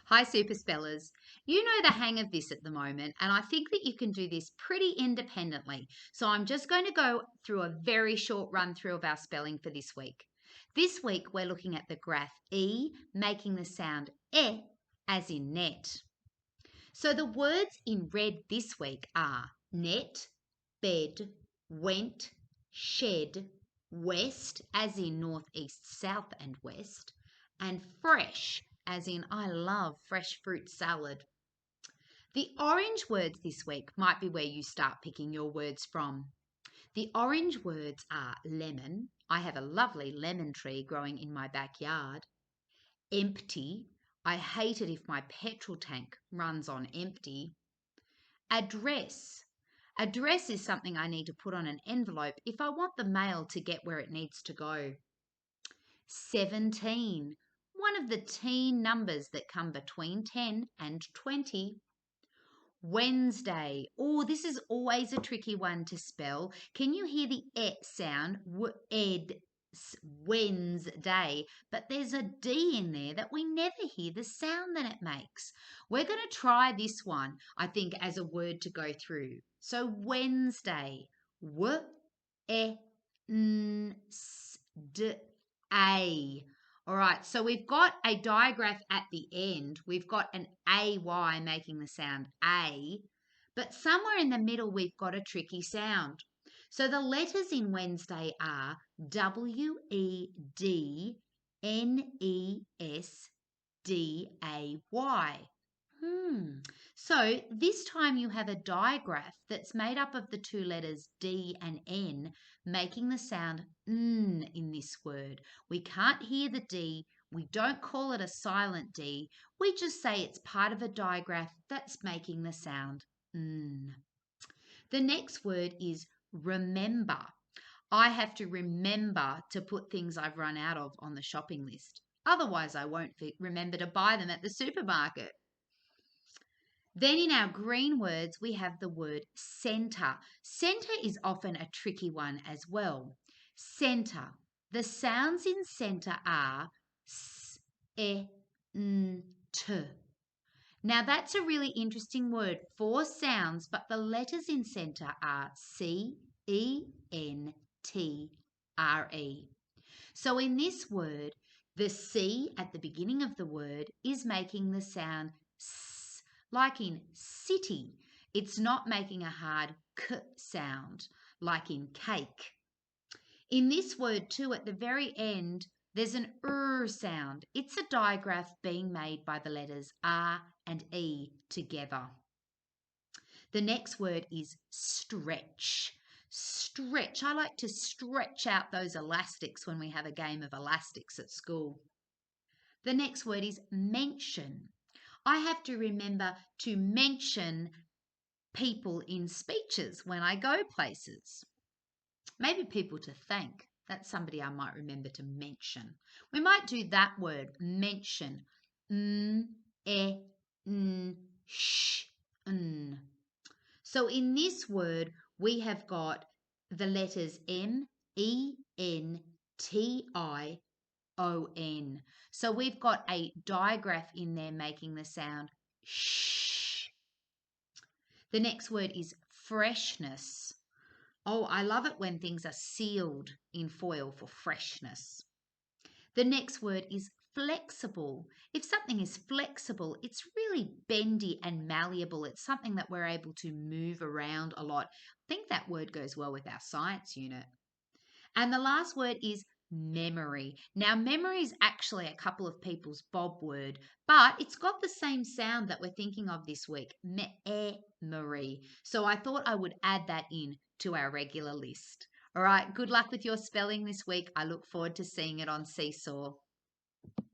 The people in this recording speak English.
Hi, super spellers. You know the hang of this at the moment, and I think that you can do this pretty independently. So I'm just going to go through a very short run through of our spelling for this week. This week, we're looking at the graph E, making the sound E, as in net. So the words in red this week are net, bed, went, shed, west, as in north, east, south, and west, and fresh, as in I love fresh fruit salad. The orange words this week might be where you start picking your words from. The orange words are lemon. I have a lovely lemon tree growing in my backyard. Empty. I hate it if my petrol tank runs on empty. Address. Address is something I need to put on an envelope if I want the mail to get where it needs to go. 17. One of the teen numbers that come between 10 and 20. Wednesday. Oh, this is always a tricky one to spell. Can you hear the sound? Wednesday. But there's a D in there that we never hear the sound that it makes. We're going to try this one, I think, as a word to go through. So Wednesday. W-E-N-S-D-A. All right, so we've got a digraph at the end. We've got an AY making the sound A, but somewhere in the middle we've got a tricky sound. So the letters in Wednesday are WEDNESDAY. So this time you have a digraph that's made up of the two letters D and N, making the sound N in this word. We can't hear the D. We don't call it a silent D. We just say it's part of a digraph that's making the sound N. The next word is remember. I have to remember to put things I've run out of on the shopping list. Otherwise, I won't remember to buy them at the supermarket. Then in our green words, we have the word centre. Centre is often a tricky one as well. Centre. The sounds in centre are s, e, n, t. Now that's a really interesting word. 4 sounds, but the letters in centre are C, E, N, T, R, E. So in this word, the C at the beginning of the word is making the sound S, like in city. It's not making a hard K sound, like in cake. In this word too, at the very end, there's an sound. It's a digraph being made by the letters R and E together. The next word is stretch. Stretch. I like to stretch out those elastics when we have a game of elastics at school. The next word is mention. I have to remember to mention people in speeches when I go places. Maybe people to thank. That's somebody I might remember to mention. We might do that word, mention. Sh, n. So in this word, we have got the letters M, E, N, T, I, O, N. So we've got a digraph in there making the sound sh. The next word is freshness. Oh, I love it when things are sealed in foil for freshness. The next word is flexible. If something is flexible, it's really bendy and malleable. It's something that we're able to move around a lot. I think that word goes well with our science unit. And the last word is memory. Now, memory is actually a couple of people's Bob word, but it's got the same sound that we're thinking of this week, memory. So I thought I would add that in to our regular list. All right, good luck with your spelling this week. I look forward to seeing it on Seesaw.